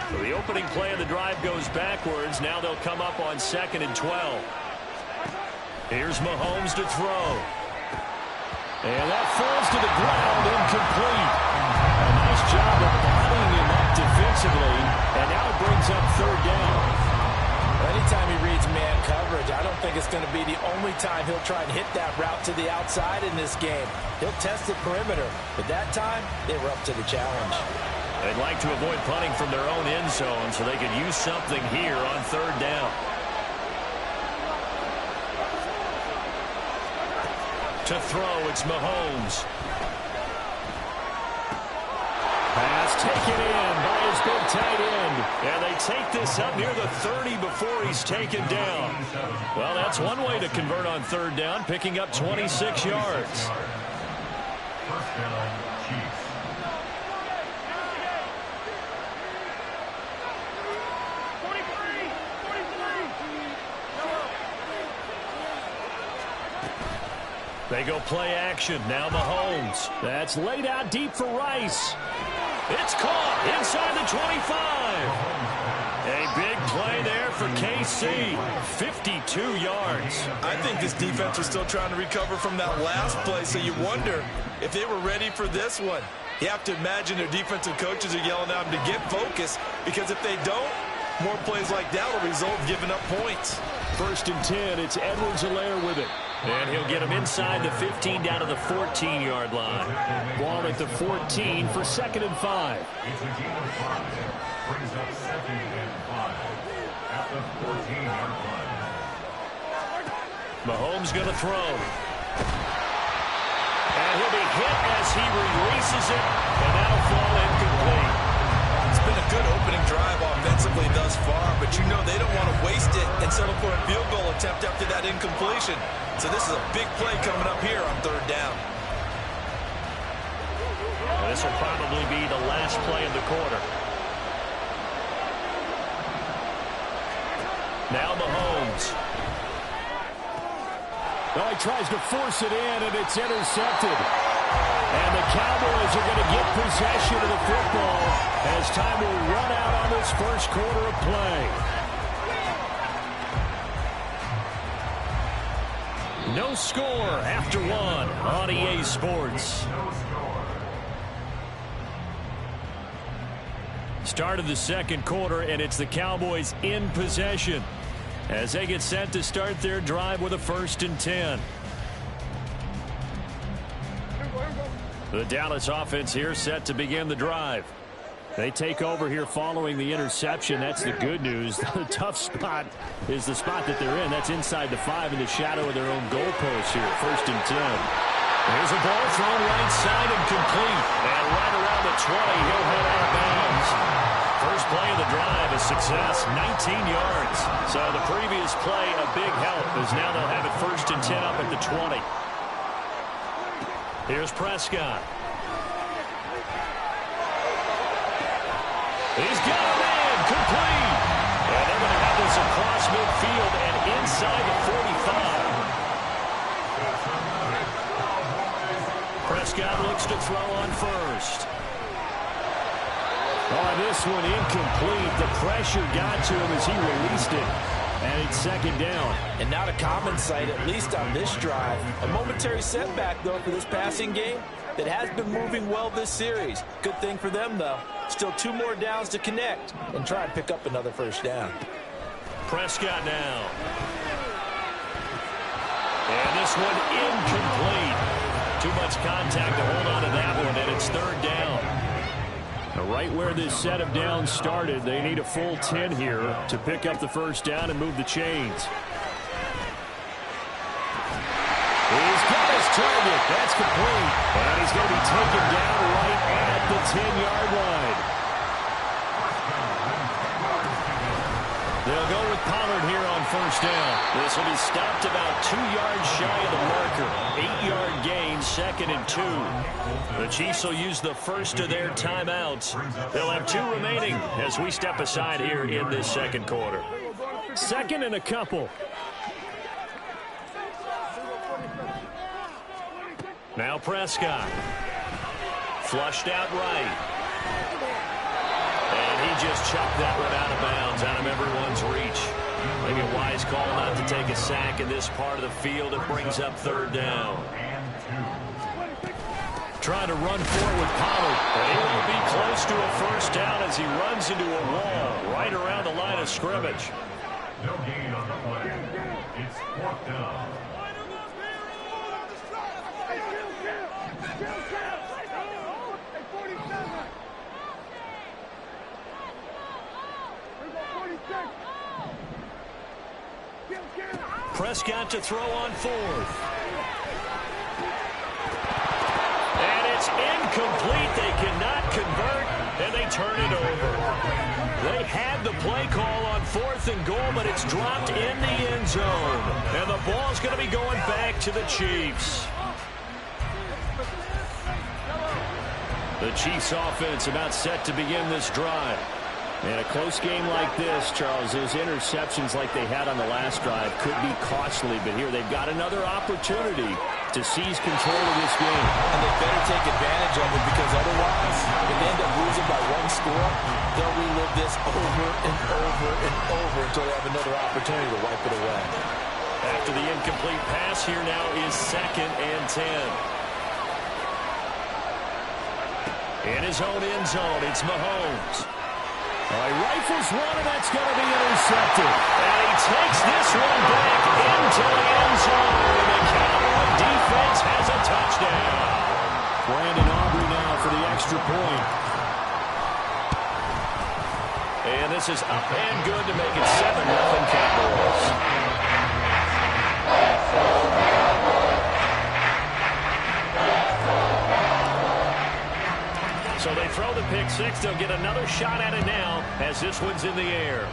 So the opening play of the drive goes backwards. Now they'll come up on 2nd and 12. Here's Mahomes to throw. And that falls to the ground, incomplete. A nice job of bodying him up defensively. And now it brings up 3rd down. Anytime he reads man coverage, I don't think it's going to be the only time he'll try and hit that route to the outside in this game. He'll test the perimeter, but that time they were up to the challenge. They'd like to avoid punting from their own end zone so they could use something here on 3rd down. To throw, it's Mahomes. Pass taken in by his big tight end. And they take this up near the 30 before he's taken down. Well, that's one way to convert on 3rd down, picking up 26 yards. First down, Chiefs. They go play action. Now Mahomes. That's laid out deep for Rice. It's caught inside the 25. A big play there for KC. 52 yards. I think this defense was still trying to recover from that last play, so you wonder if they were ready for this one. You have to imagine their defensive coaches are yelling at them to get focused, because if they don't, more plays like that will result in giving up points. 1st and 10. It's Edwards-Helaire with it. And he'll get him inside the 15 down to the 14-yard line. Ball at the 14 for 2nd and 5. It's a gain of 5. Brings up 2nd and 5 at the 14-yard line. Mahomes going to throw. And he'll be hit as he releases it. And that'll fall incomplete. It's been a good opening drive offensively thus far, but you know they don't want to waste it and settle for a field goal attempt after that incompletion. So this is a big play coming up here on 3rd down. Well, this will probably be the last play of the quarter. Now Mahomes. Oh, he tries to force it in, and it's intercepted. And the Cowboys are going to get possession of the football as time will run out on this first quarter of play. No score after one on EA Sports. Start of the second quarter, and it's the Cowboys in possession as they get set to start their drive with a 1st and 10. The Dallas offense here set to begin the drive. They take over here following the interception. That's the good news. The tough spot is the spot that they're in. That's inside the 5 in the shadow of their own goalpost here. 1st and 10. Here's a ball thrown right side and complete. And right around the 20, he'll head out of bounds. First play of the drive, a success, 19 yards. So the previous play, a big help, as now they'll have it 1st and 10 up at the 20. Here's Prescott. He's got a man, complete. And they're going to have this across midfield and inside the 45. Prescott looks to throw on first. Oh, this one incomplete. The pressure got to him as he released it. And it's 2nd down. And not a common sight, at least on this drive. A momentary setback, though, for this passing game that has been moving well this series. Good thing for them, though. Still 2 more downs to connect and try and pick up another 1st down. Prescott now. And this one incomplete. Too much contact to hold on to that one, and it's 3rd down. Right where this set of downs started, they need a full 10 here to pick up the 1st down and move the chains. He's got his target. That's complete. And he's going to be taken down right at the 10-yard line. They'll go with Pollard here on 1st down. This will be stopped about 2 yards shy of the marker. 8-yard gain, 2nd and 2. The Chiefs will use the first of their timeouts. They'll have 2 remaining as we step aside here in this second quarter. 2nd and a couple. Now Prescott. Flushed out right. And he just chucked that one out of bounds, out of everyone's reach. Maybe a wise call not to take a sack in this part of the field. It brings up 3rd down. Trying to run forward with Pollard. But he will be close to a 1st down as he runs into a wall right around the line of scrimmage. No gain on the play. It's 4th down. Prescott to throw on 4th. And it's incomplete. They cannot convert, and they turn it over. They had the play call on 4th and goal, but it's dropped in the end zone. And the ball's going to be going back to the Chiefs. The Chiefs offense about set to begin this drive. In a close game like this, Charles, those interceptions like they had on the last drive could be costly, but here they've got another opportunity to seize control of this game. And they better take advantage of it, because otherwise, if they end up losing by 1 score, they'll relive this over and over and over until they have another opportunity to wipe it away. After the incomplete pass, here now is 2nd and 10. In his own end zone, it's Mahomes. He rifles one, and that's going to be intercepted. And he takes this one back into the end zone. And the Cowboy defense has a touchdown. Brandon Aubrey now for the extra point. And this is up and good to make it 7-0 Cowboys. So they throw the pick 6. They'll get another shot at it now as this one's in the air.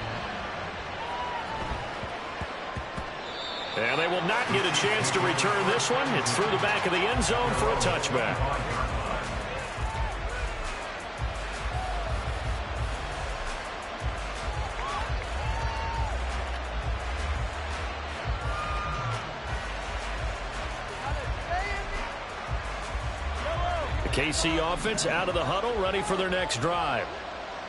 And they will not get a chance to return this one. It's through the back of the end zone for a touchback. KC offense out of the huddle, ready for their next drive.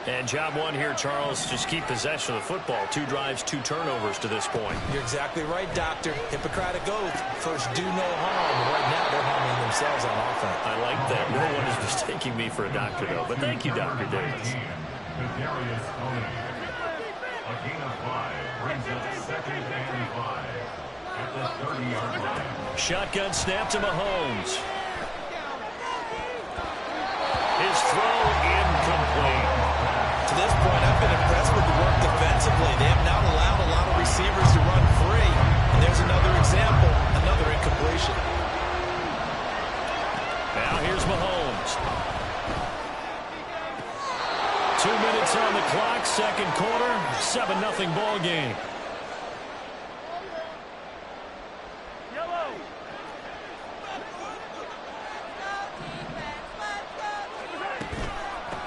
And job one here, Charles, just keep possession of the football. 2 drives, 2 turnovers to this point. You're exactly right, Doctor. Hippocratic oath. First, do no harm. Right now, they're harming themselves on offense. I like that. No one is mistaking me for a doctor, though. But thank you, Dr. Davis. A gain of 5 brings up 2nd and 5 at the 30-yard line. Shotgun snap to Mahomes. His throw incomplete. To this point, I've been impressed with the work defensively. They have not allowed a lot of receivers to run free. And there's another example, another incompletion. Now here's Mahomes. 2 minutes on the clock, second quarter, 7-0 ball game.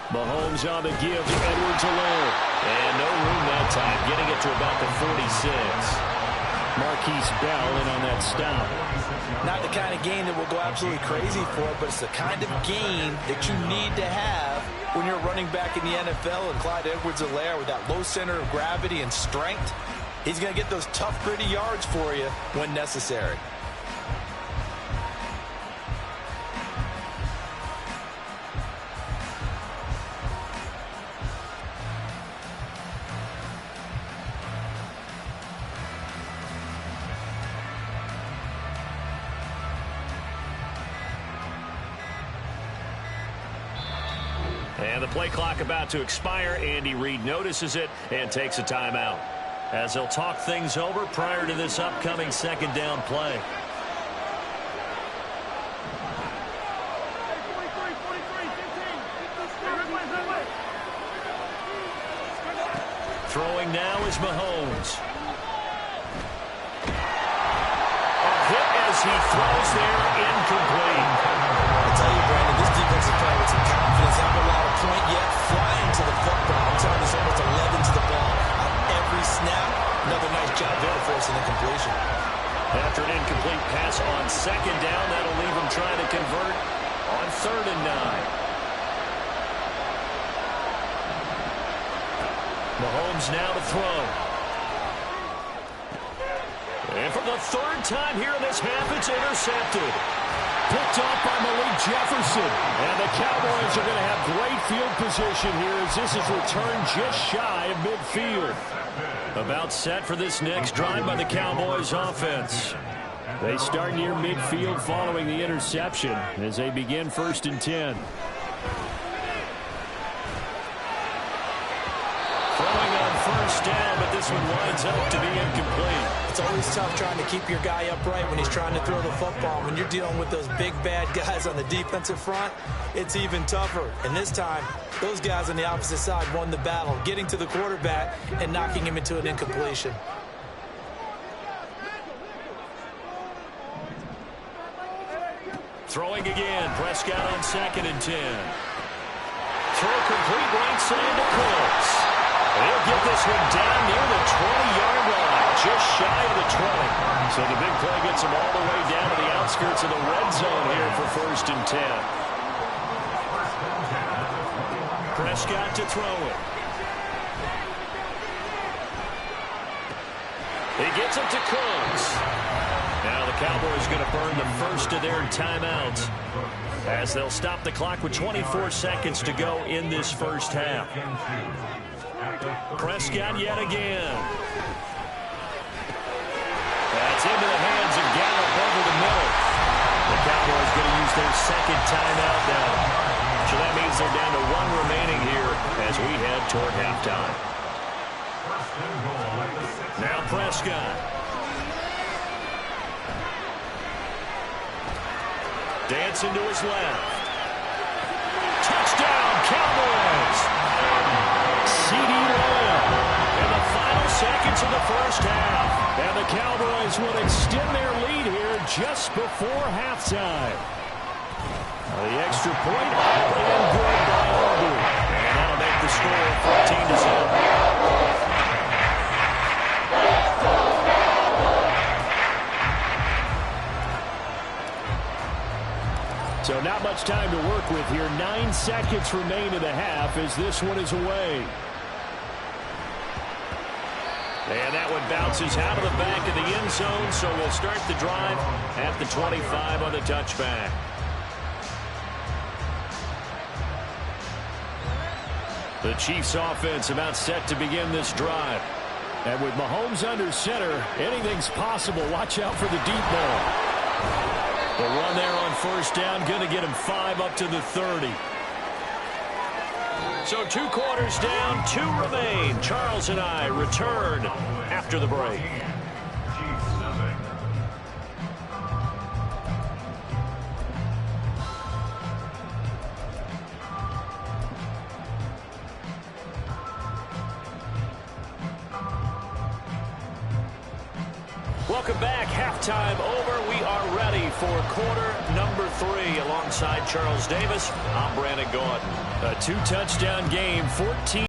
Mahomes on the give to Edwards-Helaire. And no room that time, getting it to about the 46. Marquise Bell in on that stop. Not the kind of game that we'll go absolutely crazy for, but it's the kind of game that you need to have when you're running back in the NFL. And Clyde Edwards-Helaire, with that low center of gravity and strength, he's going to get those tough, gritty yards for you when necessary. And the play clock about to expire. Andy Reid notices it and takes a timeout, as he'll talk things over prior to this upcoming second down play. Throwing now is Mahomes. A hit as he throws there, incomplete. I tell you, Brandon, this defensive player with some confidence, haven't allowed a point yet, flying to the football. I'm telling you, there's almost 11 to the ball on every snap. Another nice job there to force an incompletion. After an incomplete pass on second down, that'll leave him trying to convert on 3rd and 9. Mahomes now to throw. And for the 3rd time here in this half, it's intercepted. Picked off by Malik Jefferson. And the Cowboys are going to have great field position here as this is returned just shy of midfield. About set for this next drive by the Cowboys offense. They start near midfield following the interception as they begin 1st and 10. Throwing on 1st down, but this one winds up to be incomplete. It's always tough trying to keep your guy upright when he's trying to throw the football. When you're dealing with those big, bad guys on the defensive front, it's even tougher. And this time, those guys on the opposite side won the battle, getting to the quarterback and knocking him into an incompletion. Throwing again, Prescott on 2nd and 10. Throw complete right side to Cooks. They'll get this one down near the 20-yard line, just shy of the 20. So the big play gets them all the way down to the outskirts of the red zone here for 1st and 10. Prescott to throw it. He gets it to Cooks. Now the Cowboys going to burn the first of their timeouts as they'll stop the clock with 24 seconds to go in this first half. Prescott yet again. That's into the hands of Gallup over the middle. The Cowboys going to use their 2nd timeout now. So that means they're down to 1 remaining here as we head toward halftime. Now Prescott. Dancing to his left. Touchdown, Cowboys! CD Lamb in the final seconds of the first half. And the Cowboys will extend their lead here just before halftime. The extra point up and good by Aubrey. And that'll make the score 14-7. So not much much time to work with here. 9 seconds remain in the half as this one is away. And that one bounces out of the back of the end zone, so we'll start the drive at the 25 on the touchback. The Chiefs offense about set to begin this drive. And with Mahomes under center, anything's possible. Watch out for the deep ball. The run there on first down, going to get him 5 up to the 30. So 2 quarters down, 2 remain. Charles and I return after the break. Welcome back. Halftime over. We are ready for quarter number 3. Alongside Charles Davis, I'm Brandon Gaudin. A 2-touchdown game, 14